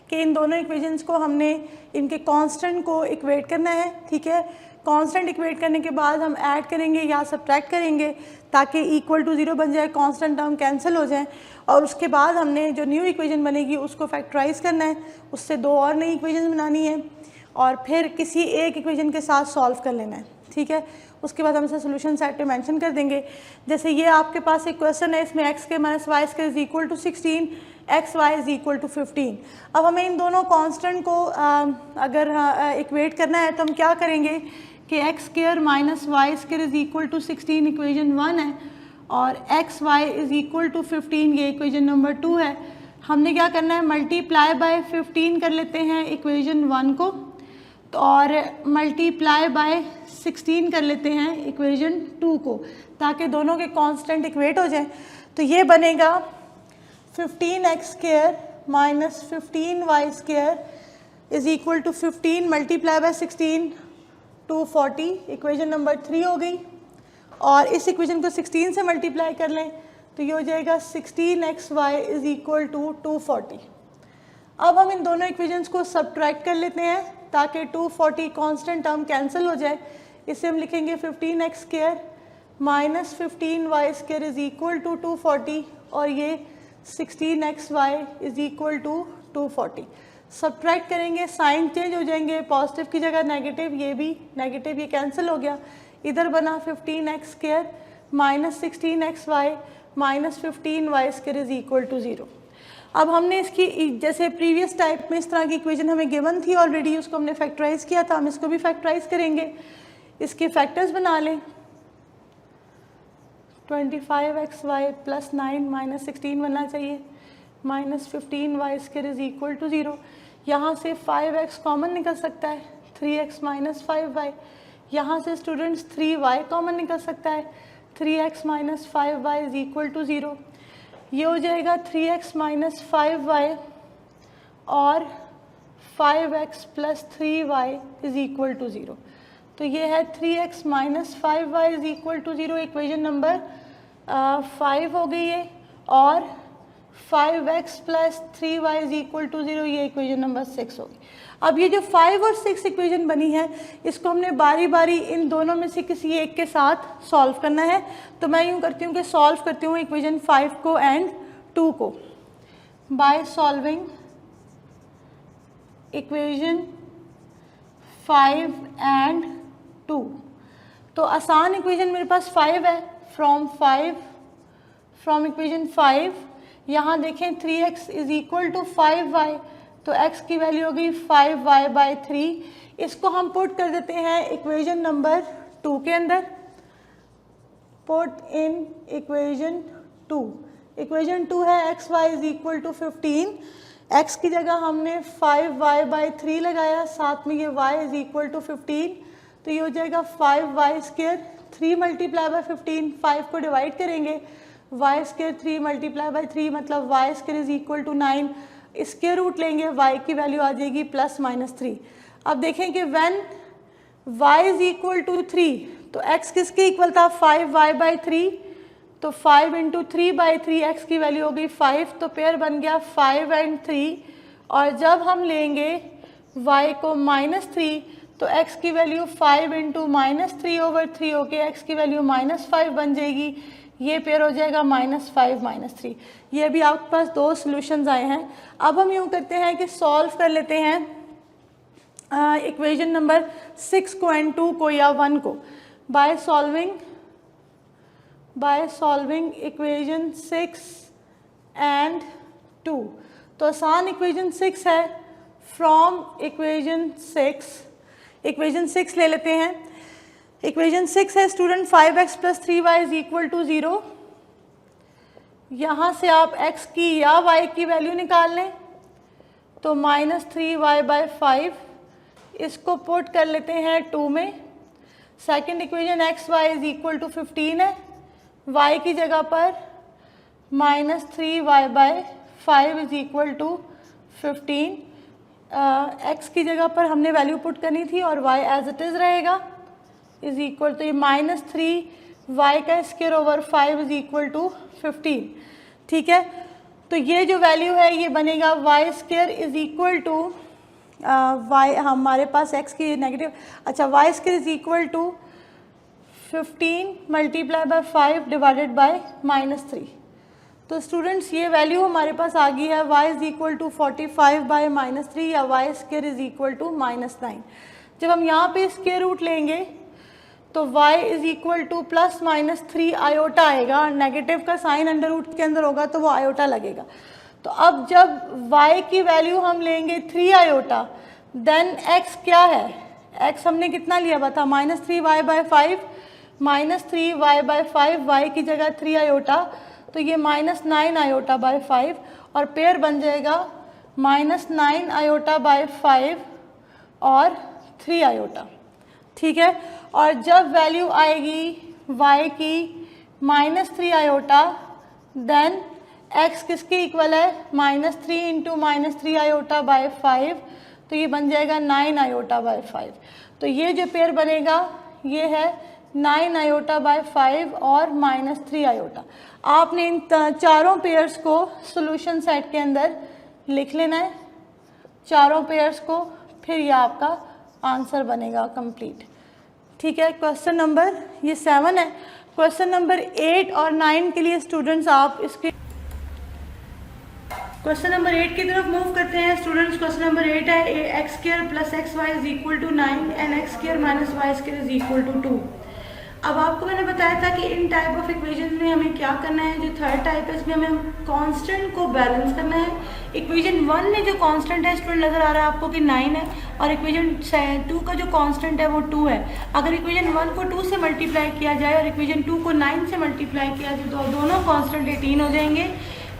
कि इन दोनों इक्वेशंस को हमने इनके कांस्टेंट को इक्वेट करना है, ठीक है। कांस्टेंट इक्वेट करने के बाद हम ऐड करेंगे या सब्ट्रैक्ट करेंगे ताकि इक्वल टू 0 बन जाए, कांस्टेंट टर्म कैंसिल हो जाए, और उसके बाद हमने जो न्यू इक्वेशन बनेगी उसको फैक्टराइज करना है, उससे दो और नई इक्वेशन बनानी है और फिर किसी एक इक्वेशन के साथ सॉल्व कर लेना है, ठीक है। उसके बाद हम इसे सोल्यूशन सेट पे मेंशन कर देंगे। जैसे ये आपके पास एक क्वेश्चन है, इसमें x² minus y² is equal to 16, xy is equal to 15। अब हमें इन दोनों कांस्टेंट को अगर इक्वेट करना है तो हम क्या करेंगे कि x² minus y² is equal to 16 equation 1 है और xy इज इक्वल टू 15 ये इक्वेशन नंबर 2 है। हमने क्या करना है, मल्टीप्लाई बाय 15 कर लेते हैं इक्वेशन 1 को, तो और मल्टीप्लाई बाय 16 कर लेते हैं इक्वेशन 2 को, ताकि दोनों के कांस्टेंट इक्वेट हो जाए। तो ये बनेगा 15x² minus 15y² is equal to 15 multiply by 16 240, equation number 3 हो गई। और इस इक्वेशन को 16 से मल्टीप्लाई कर लें तो ये हो जाएगा 16xy इज इक्वल टू 240। अब हम इन दोनों इक्वेशंस को सब्ट्रैक्ट कर लेते हैं ताकि 240 कांस्टेंट टर्म कैंसिल हो जाए। इसे हम लिखेंगे 15x² minus 15y² is equal to 240 और ये 16xy is equal to 240। Subtract करेंगे, साइन चेंज हो जाएंगे, पॉजिटिव की जगह नेगेटिव, ये भी नेगेटिव, ये कैंसिल हो गया। इधर बना 15x² minus 16xy minus 15y² is equal to 0। अब हमने इसकी जैसे प्रीवियस टाइप में इस तरह की इक्वेशन हमें गिवन थी ऑलरेडी, उसको हमने फैक्टराइज किया था, हम इसको भी फैक्टराइज करेंगे। इसके फैक्टर्स बना लें, 25xy प्लस 9 माइनस 16 बनना चाहिए, minus 15y² is equal to 0। यहाँ से 5x कॉमन निकल सकता है, 3x माइनस 5y। यहाँ से स्टूडेंट्स 3y कॉमन निकल सकता है, 3x minus 5y is equal to 0। ये हो जाएगा 3x माइनस 5y और 5x plus 3y is equal to 0। तो ये है 3x minus 5y is equal to 0, equation number 5 हो गई है, और 5x plus 3y is equal to 0, ये इक्वेशन नंबर 6 होगी। अब ये जो 5 और 6 इक्वेशन बनी है, इसको हमने बारी बारी इन दोनों में से किसी एक के साथ सॉल्व करना है। तो मैं यूँ करती हूँ कि सॉल्व करती हूँ इक्वेशन 5 को एंड 2 को बाय सॉल्विंग इक्वेशन 5 एंड 2। तो आसान इक्वेशन मेरे पास 5 है, फ्रॉम इक्वेशन 5 यहाँ देखें 3x is equal to 5y, तो x की वैल्यू हो गई 5y बाई 3। इसको हम पुट कर देते हैं इक्वेशन नंबर 2 के अंदर। पुट इन इक्वेशन 2, इक्वेशन 2 है xy is equal to 15, x की जगह हमने 5y बाई 3 लगाया, साथ में ये y इज इक्वल टू 15, तो ये हो जाएगा 5y स्क्वायर, 3 मल्टीप्लाई बाई 15, 5 को डिवाइड करेंगे, y स्क्वायर 3 मल्टीप्लाई बाई 3 मतलब y square is equal to 9, square root लेंगे, y की वैल्यू आ जाएगी प्लस माइनस 3। अब देखें कि when y is equal to 3, तो x किसके इक्वल था 5y बाई 3, तो 5 इंटू 3 बाई 3 x की वैल्यू हो गई 5, तो पेयर बन गया 5 एंड 3, और जब हम लेंगे y को माइनस 3, तो x की वैल्यू 5 इंटू माइनस 3 ओवर 3 होके x की वैल्यू माइनस 5 बन जाएगी। ये पेयर हो जाएगा माइनस 5 माइनस 3। ये भी आपके पास 2 सॉल्यूशंस आए हैं। अब हम यूँ करते हैं कि सॉल्व कर लेते हैं इक्वेशन नंबर 6 को एंड 2 को या 1 को बाय सॉल्विंग इक्वेशन 6 एंड 2। तो आसान इक्वेशन 6 है, फ्रॉम इक्वेशन 6 ले लेते हैं। इक्वेशन 6 है student 5x plus 3y is equal to 0। यहाँ से आप x की या y की वैल्यू निकाल लें, तो माइनस 3y बाई 5, इसको पुट कर लेते हैं 2 में। Second equation xy is equal to 15 है, y की जगह पर minus 3y by 5 is equal to 15। x की जगह पर हमने वैल्यू पुट करनी थी और y एज इट इज़ रहेगा, इज इक्वल तो ये माइनस 3y का square over 5 is equal to 15। ठीक है, तो ये जो वैल्यू है ये बनेगा y square is equal to y, हमारे पास x की नेगेटिव, अच्छा y square is equal to 15 multiply by 5 divided by minus 3। तो स्टूडेंट्स ये वैल्यू हमारे पास आ गई है y is equal to 45 by minus 3 या y square is equal to minus 9। जब हम यहाँ पे स्क्वायर रूट लेंगे तो y is equal to plus minus 3 iota आएगा, नेगेटिव का साइन अंडर रूट के अंदर होगा तो वो आयोटा लगेगा। तो अब जब y की वैल्यू हम लेंगे 3 आयोटा, देन x क्या है, x हमने कितना लिया हुआ था minus 3y by 5, minus 3y by 5, y की जगह 3 आयोटा, तो ये माइनस 9 आयोटा बाई 5, और पेयर बन जाएगा माइनस 9 आयोटा बाई 5 और 3 आयोटा। ठीक है, और जब वैल्यू आएगी y की माइनस 3 आयोटा, देन x किसके इक्वल है minus 3 into minus 3 iota by 5, तो ये बन जाएगा 9 आयोटा बाई 5। तो ये जो पेयर बनेगा ये है 9 आयोटा बाई 5 और माइनस 3 आयोटा। आपने इन चारों पेयर्स को सॉल्यूशन सेट के अंदर लिख लेना है, चारों पेयर्स को, फिर ये आपका आंसर बनेगा कंप्लीट। ठीक है, क्वेश्चन नंबर ये 7 है। क्वेश्चन नंबर 8 और 9 के लिए स्टूडेंट्स आप इसके क्वेश्चन नंबर 8 की तरफ मूव करते हैं स्टूडेंट्स। क्वेश्चन नंबर 8 है x square plus x y is equal to 9 and x square minus y square is equal to 2। अब आपको मैंने बताया था कि इन टाइप ऑफ इक्वेशन में हमें क्या करना है, जो थर्ड टाइप है इसमें हमें कांस्टेंट को बैलेंस करना है। इक्वेशन 1 में जो कांस्टेंट है स्टूडेंट नज़र आ रहा है आपको कि 9 है, और इक्वेशन 2 का जो कांस्टेंट है वो 2 है। अगर इक्वेशन 1 को 2 से मल्टीप्लाई किया जाए और इक्वेशन 2 को 9 से मल्टीप्लाई किया जाए तो दोनों कांस्टेंट 18 हो जाएंगे।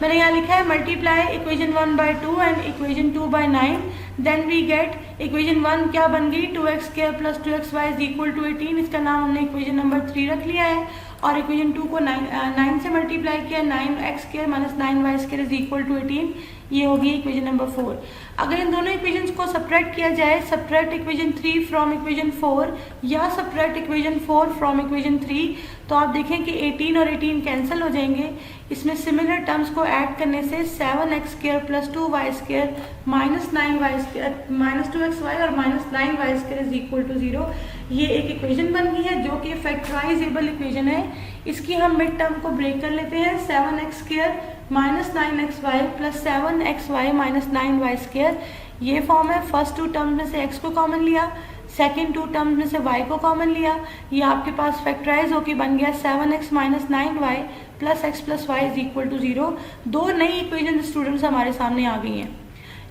मैंने यहाँ लिखा है multiply equation 1 by 2 and equation 2 by 9, then we get equation 1 क्या बन गई 2x square plus 2xy is equal to 18। इसका नाम हमने इक्वेशन नंबर 3 रख लिया है। और इक्वेशन 2 को 9 से मल्टीप्लाई किया, 9x² minus 9y² is equal to 18, ये होगी इक्वेशन नंबर 4। अगर इन दोनों इक्वेशंस को सब्ट्रैक्ट किया जाए, सब्ट्रैक्ट इक्वेशन 3 फ्रॉम इक्वेशन 4 या सब्ट्रैक्ट इक्वेशन 4 फ्रॉम इक्वेशन 3, तो आप देखें कि 18 और 18 कैंसिल हो जाएंगे। इसमें सिमिलर टर्म्स को ऐड करने से 7x² plus 2y² minus 9y² minus 2xy और minus 9y² is equal to 0, ये एक इक्वेशन बन गई है जो कि फैक्टराइजेबल इक्वेशन है। इसकी हम मिड टर्म को ब्रेक कर लेते हैं, 7x² minus 9xy plus 7xy minus 9y², ये फॉर्म है। फर्स्ट 2 टर्म में से x को कॉमन लिया, सेकेंड 2 टर्म में से y को कॉमन लिया, ये आपके पास फैक्टराइज होकर बन गया 7x minus 9y plus x plus y is equal to 0। दो नई इक्वेशन स्टूडेंट्स हमारे सामने आ गई हैं,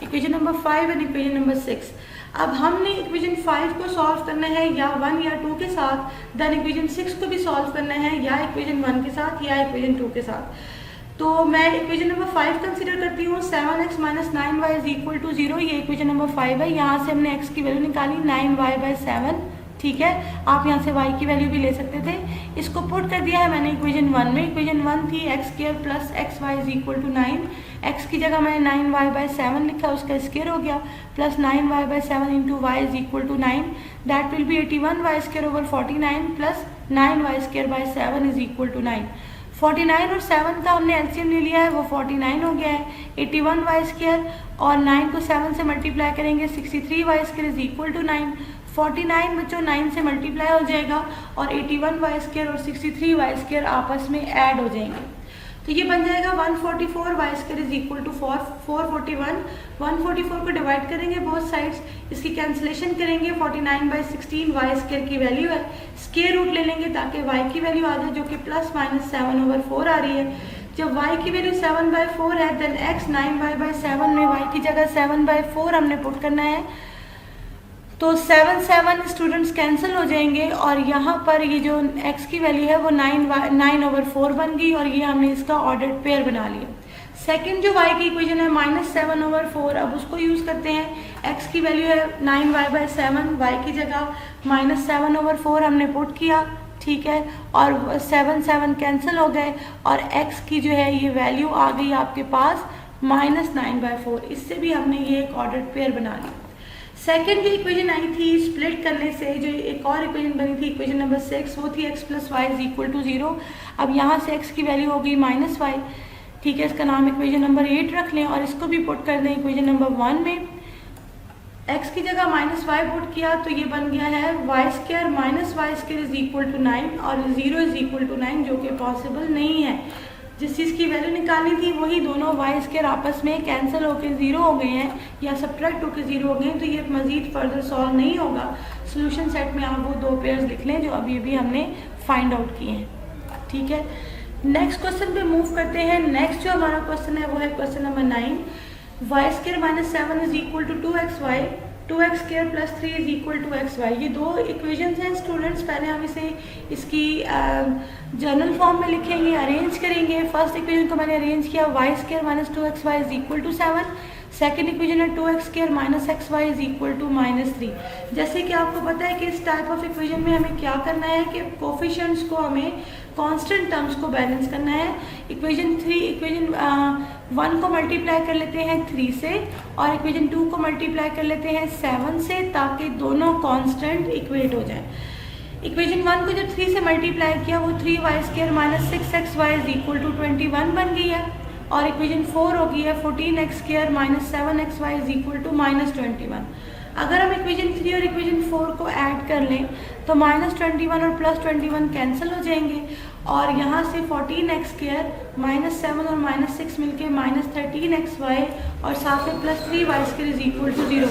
equation number 5 and equation number 6। अब हमने इक्वेशन 5 को सॉल्व करना है या 1 या 2 के साथ, देन इक्वेशन 6 को भी सॉल्व करना है या इक्वेशन 1 के साथ या इक्वेशन 2 के साथ। तो मैं इक्वेशन नंबर 5 कंसीडर करती हूँ, 7x minus 9y is equal to 0, ये इक्वेशन नंबर 5 है। यहाँ से हमने x की वैल्यू निकाली 9y/7, ठीक है। आप यहाँ से y की वैल्यू भी ले सकते थे। इसको पुट कर दिया है मैंने इक्वेशन 1 में। इक्वेशन 1 थी x² plus xy is equal to 9, x की जगह मैंने 9y/7 लिखा, उसका स्क्वायर हो गया, plus 9y/7 into y is equal to 9, that will be 81y² over 49 plus 9y²/7 is equal to 9। 49 और 7 का हमने एलसीएम ले लिया है, वो 49 हो गया है। 81y² और 9 को 7 से मल्टीप्लाई करेंगे, 63y² इज इक्वल टू 9। 49 बच्चों 9 से मल्टीप्लाई हो जाएगा और 81y² और 63y² आपस में ऐड हो जाएंगे, तो ये बन जाएगा 144y² इज इक्वल टू 441। 144 को डिवाइड करेंगे बोथ साइड्स, इसकी कैंसिलेशन करेंगे, 49/16 y² की वैल्यू है, स्क्वायर रूट ले लेंगे ताकि y की वैल्यू आ जाए जो कि प्लस माइनस 7/4 आ रही है। जब y की वैल्यू 7/4 है, देन x 9y/7 में y की जगह 7/4 हमने पुट करना है, तो 7 स्टूडेंट्स कैंसिल हो जाएंगे और यहाँ पर ये जो x की वैल्यू है वो 9/4 बन गई और ये हमने इसका ऑर्डर्ड पेयर बना लिया। सेकंड जो y की इक्वेशन है -7/4, अब उसको यूज़ करते हैं। x की वैल्यू है 9y/7, y की जगह -7/4 हमने पुट किया, ठीक है, और 7 कैंसिल हो गए और x की जो है ये वैल्यू आ गई आपके पास -9/4। इससे भी हमने ये एक ऑर्डर्ड पेयर बना लिया। सेकेंड जो इक्वेशन आई थी स्प्लिट करने से, जो एक और इक्वेशन बनी थी इक्वेशन नंबर 6, वो थी x plus y is equal to 0। अब यहाँ से x की वैल्यू हो गई -y, ठीक है, इसका नाम इक्वेशन नंबर 8 रख लें और इसको भी पुट कर दें इक्वेशन नंबर 1 में। x की जगह -y पुट किया तो ये बन गया है y² minus y² is equal to 9 और 0 इज इक्वल टू 9, जो कि पॉसिबल नहीं है। जिस चीज़ की वैल्यू निकालनी थी वही दोनों y² आपस में कैंसिल होकर 0 हो गए हैं या सब्ट्रैक्ट होकर 0 हो गए हैं, तो ये मज़ीद फर्दर सॉल्व नहीं होगा। सोल्यूशन सेट में आप वो 2 पेयर्स लिख लें जो अभी अभी हमने फाइंड आउट किए हैं, ठीक है। नेक्स्ट क्वेश्चन पे मूव करते हैं। नेक्स्ट जो हमारा क्वेश्चन है वो है question number 9, y² minus 7 is equal to 2xy, 2x² plus 3 is equal to xy। ये दो इक्वेशंस हैं स्टूडेंट्स। पहले हम इसे इसकी जनरल फॉर्म में लिखेंगे, अरेंज करेंगे। फर्स्ट इक्वेशन को मैंने अरेंज किया, y² minus 2xy is equal to 7। Second equation है 2x² minus xy is equal to -3। जैसे कि आपको पता है कि इस टाइप ऑफ इक्वेशन में हमें क्या करना है कि कोफिशिएंट्स को हमें कांस्टेंट टर्म्स को बैलेंस करना है। इक्वेशन 1 को मल्टीप्लाई कर लेते हैं 3 से और इक्वेशन 2 को मल्टीप्लाई कर लेते हैं 7 से, ताकि दोनों कांस्टेंट इक्वेट हो जाए। इक्वेशन 1 को जब 3 से मल्टीप्लाई किया वो 3y² minus 6xy is equal to 21 बन गई है और इक्वेशन 4 हो गई है 14x² minus 7xy is equal to -21। अगर हम इक्वेशन 3 और इक्वेशन 4 को ऐड कर लें तो -21 और +21 कैंसिल हो जाएंगे और यहाँ से 14x² -7 और -6 मिलके -13xy और साथ में +3y² इज इक्वल टू 0।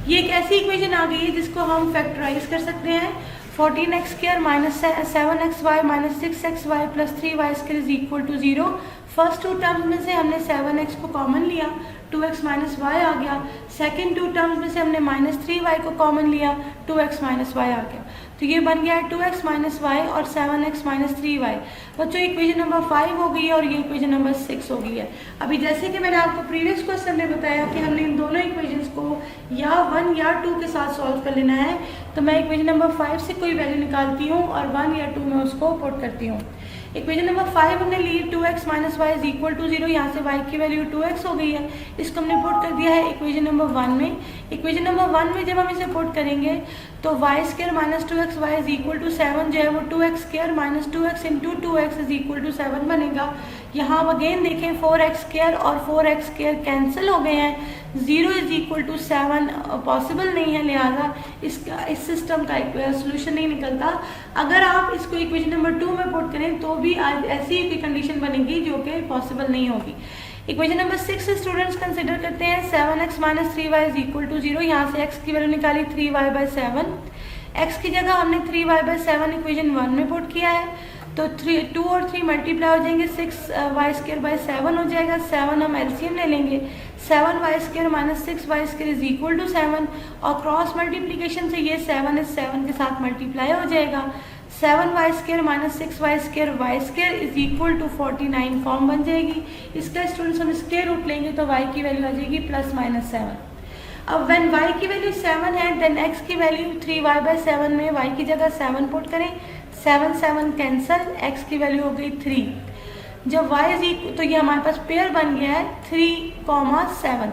ये एक ऐसी इक्वेशन आ गई है जिसको हम फैक्टराइज कर सकते हैं। 14x² minus 7xy minus 6xy plus 3y² is equal to 0। First 2 terms में से हमने 7x को कॉमन लिया, 2x माइनस y आ गया। सेकेंड 2 टर्म्स में से हमने -3y को कॉमन लिया, 2x माइनस y आ गया। तो ये बन गया है 2x माइनस वाई और 7x माइनस 3y। बच्चों इक्वेशन नंबर 5 हो गई है और ये इक्वेशन नंबर 6 हो गई है। अभी जैसे कि मैंने आपको प्रीवियस क्वेश्चन में बताया कि हमने इन दोनों इक्वेशंस को या 1 या 2 के साथ सॉल्व कर लेना है, तो मैं इक्वेशन नंबर 5 से कोई वैल्यू निकालती हूँ और 1 या 2 में उसको पुट करती हूँ। इक्वेशन नंबर 5 हमने ली 2x minus y is equal to 0, यहाँ से y की वैल्यू 2x हो गई है, इसको हमने पुट कर दिया है इक्वेशन नंबर 1 में। इक्वेशन नंबर 1 में जब हम इसे पुट करेंगे तो y square minus 2x y is equal to 7 जो है वो 2x square minus 2x into 2x is equal to 7 बनेगा। यहाँ अगेन देखें 4x स्क्र और 4x स्क्र कैंसिल हो गए हैं, 0 इज इक्वल टू 7 पॉसिबल नहीं है, लिहाजा इस सिस्टम का सोल्यूशन नहीं निकलता। अगर आप इसको इक्वेशन नंबर 2 में पुट करें तो भी ऐसी एक कंडीशन बनेगी जो कि पॉसिबल नहीं होगी। इक्वेशन नंबर 6 स्टूडेंट्स कंसिडर करते हैं 7x minus 3y is equal to 0, यहाँ से x की वैल्यू निकाली 3y बाई 7, x की जगह हमने 3y बाई 7 इक्वेशन 1 में पुट किया है, तो 2 और 3 मल्टीप्लाई हो जाएंगे, 6y स्क्र बाई 7 हो जाएगा, 7 हम एलसीएम ले लेंगे, 7y square minus 6y square is equal to 7 और क्रॉस मल्टीप्लीकेशन से ये 7 इस 7 के साथ मल्टीप्लाई हो जाएगा, 7y square minus 6y square y square is equal to 49 form बन जाएगी। इसका स्टूडेंट्स हम स्क्वायर रूट लेंगे तो y की वैल्यू आ जाएगी प्लस माइनस 7। अब व्हेन y की वैल्यू 7 है देन x की वैल्यू 3y बाई 7 में y की जगह 7 पुट करें, 7 7 कैंसल, x की वैल्यू हो गई 3। जब y इज इक्वल तो ये हमारे पास पेयर बन गया है 3,7।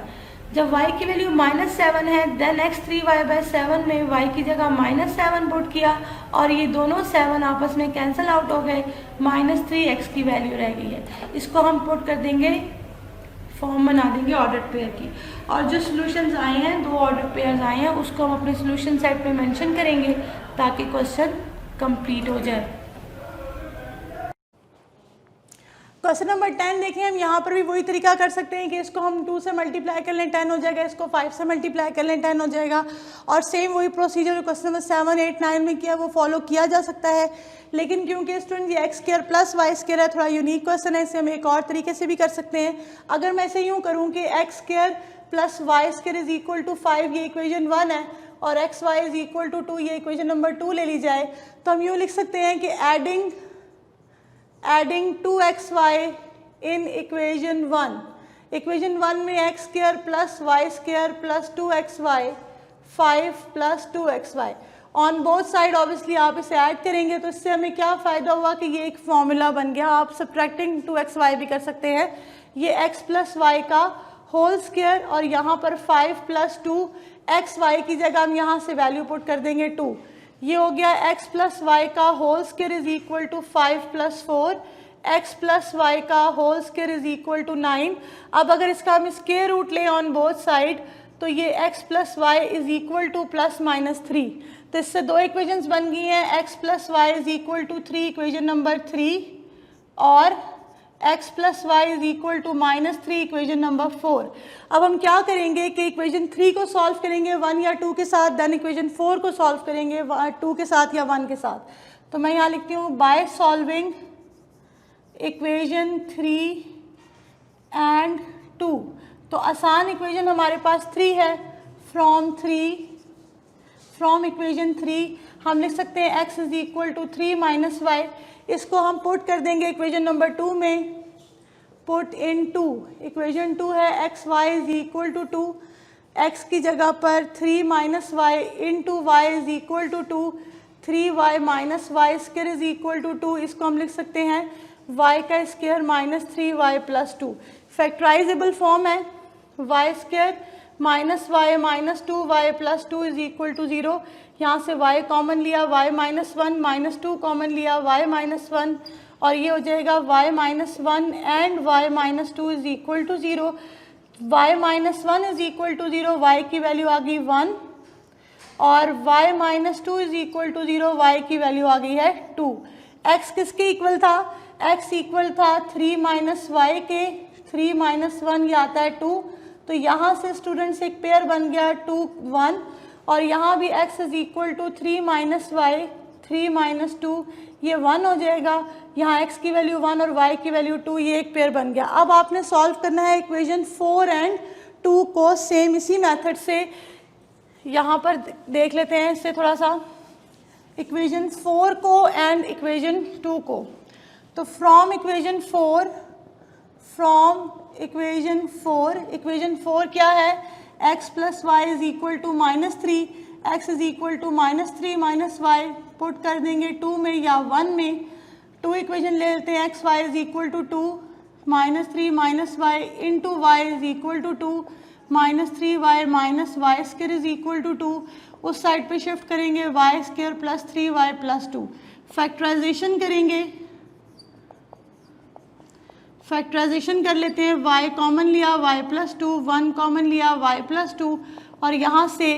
जब y की वैल्यू माइनस 7 है देन x 3y बाई 7 में y की जगह माइनस 7 पुट किया और ये दोनों 7 आपस में कैंसिल आउट हो गए, माइनस 3x की वैल्यू रह गई है। इसको हम पुट कर देंगे, फॉर्म बना देंगे ऑर्डर पेयर की, और जो सॉल्यूशंस आए हैं 2 ऑर्डर पेयर्स आए हैं उसको हम अपने सॉल्यूशन सेट पे मेंशन करेंगे ताकि क्वेश्चन कंप्लीट हो जाए। क्वेश्चन नंबर 10 देखें, हम यहाँ पर भी वही तरीका कर सकते हैं कि इसको हम 2 से मल्टीप्लाई कर लें 10 हो जाएगा, इसको 5 से मल्टीप्लाई कर लें 10 हो जाएगा, और सेम वही प्रोसीजर जो क्वेश्चन नंबर 7, 8, 9 में किया वो फॉलो किया जा सकता है। लेकिन क्योंकि स्टूडेंट ये x square plus y square है, थोड़ा यूनिक क्वेश्चन है, इसे हम एक और तरीके से भी कर सकते हैं। अगर मैं इसे यूँ करूँ कि x square plus y square is equal to 5, ये इक्वेशन 1 है, और x y is equal to 2, ये इक्वेशन नंबर 2 ले ली जाए, तो हम यूँ लिख सकते हैं कि adding 2xy in equation 1, equation 1 में x square plus y square plus 2xy 5 plus 2xy on both side obviously आप इसे ऐड करेंगे तो इससे हमें क्या फ़ायदा हुआ कि ये एक फॉर्मूला बन गया। आप सब्ट्रैक्टिंग 2xy भी कर सकते हैं, ये x प्लस वाई का होल स्क्वायर और यहाँ पर 5 प्लस 2 xy की जगह हम यहाँ से वैल्यू पुट कर देंगे 2, ये हो गया x प्लस वाई का whole square is equal to 5 plus 4, x plus y का whole square is equal to 9। अब अगर इसका हम स्क्वायर रूट लें ऑन बोथ साइड तो ये x plus y is equal to plus minus 3, तो इससे 2 इक्वेशंस बन गई हैं, x plus y is equal to 3 equation number 3 और x plus y is equal to minus 3 equation number 4। अब हम क्या करेंगे कि इक्वेशन 3 को सॉल्व करेंगे 1 या 2 के साथ, देन इक्वेशन 4 को सॉल्व करेंगे 2 के साथ या 1 के साथ। तो मैं यहाँ लिखती हूँ बाय सॉल्विंग इक्वेशन 3 एंड 2, तो आसान इक्वेशन हमारे पास 3 है, फ्रॉम इक्वेशन 3 हम लिख सकते हैं x is equal to 3 minus y, इसको हम पुट कर देंगे इक्वेशन नंबर 2 में, पुट इन 2, इक्वेशन 2 है x y is equal to 2, x की जगह पर 3 minus y into y is equal to 2, 3y minus y square is equal to 2, इसको हम लिख सकते हैं y का square minus 3y plus 2, factorisable form है, y square minus y minus 2y plus 2 is equal to 0, यहाँ से y कॉमन लिया, y माइनस 1 माइनस 2 कॉमन लिया, y माइनस 1 और ये हो जाएगा y minus 1 and y minus 2 is equal to 0, y minus 1 is equal to 0, y की वैल्यू आ गई 1 और y minus 2 is equal to 0, y की वैल्यू आ गई है 2। x किसके इक्वल था, x इक्वल था 3 माइनस वाई के, 3 माइनस 1 ये आता है 2, तो यहाँ से स्टूडेंट्स एक पेयर बन गया 2 1 और यहाँ भी x is equal to 3 minus y, 3 minus 2 ये 1 हो जाएगा, यहाँ x की वैल्यू 1 और y की वैल्यू 2, ये एक पेयर बन गया। अब आपने सॉल्व करना है इक्वेशन 4 एंड 2 को सेम इसी मेथड से, यहाँ पर देख लेते हैं इससे थोड़ा सा, इक्वेशन 4 को एंड इक्वेशन 2 को। तो फ्रॉम इक्वेशन 4 क्या है, x plus y is equal to -3, x is equal to -3 minus y put कर देंगे 2 में या 1 में। 2 इक्वेशन ले लेते हैं, x y is equal to 2, -3 minus y into y is equal to 2, -3y minus y square is equal to 2। उस साइड पे शिफ्ट करेंगे y square plus 3y plus 2। Factorisation करेंगे, फैक्टराइजेशन कर लेते हैं, y कॉमन लिया y प्लस 2, 1 कॉमन लिया y प्लस 2, और यहाँ से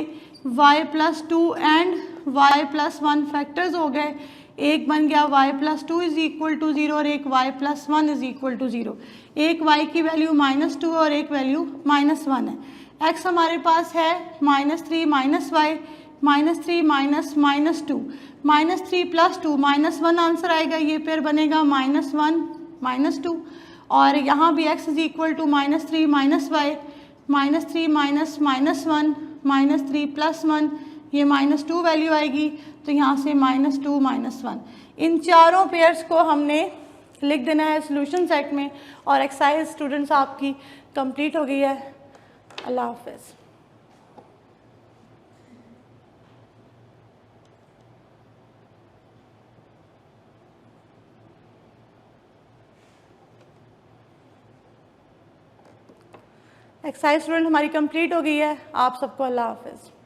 y plus 2 and y plus 1 factors हो गए। एक बन गया y plus 2 is equal to 0 और एक y plus 1 is equal to 0। एक y की वैल्यू -2 और एक वैल्यू -1 है। x हमारे पास है -3 minus y, -3 minus -2, -3 plus 2 -1 answer आएगा, ये पेयर बनेगा -1 -2। और यहाँ भी x is equal to -3 minus y, -3 minus -1, -3 plus 1, ये -2 वैल्यू आएगी, तो यहाँ से -2 -1। इन चारों पेयर्स को हमने लिख देना है सॉल्यूशन सेट में, और एक्सरसाइज स्टूडेंट्स आपकी कंप्लीट हो गई है। अल्लाह हाफिज़। एक्सरसाइज स्टूडेंट हमारी कंप्लीट हो गई है। आप सबको अल्लाह हाफिज़।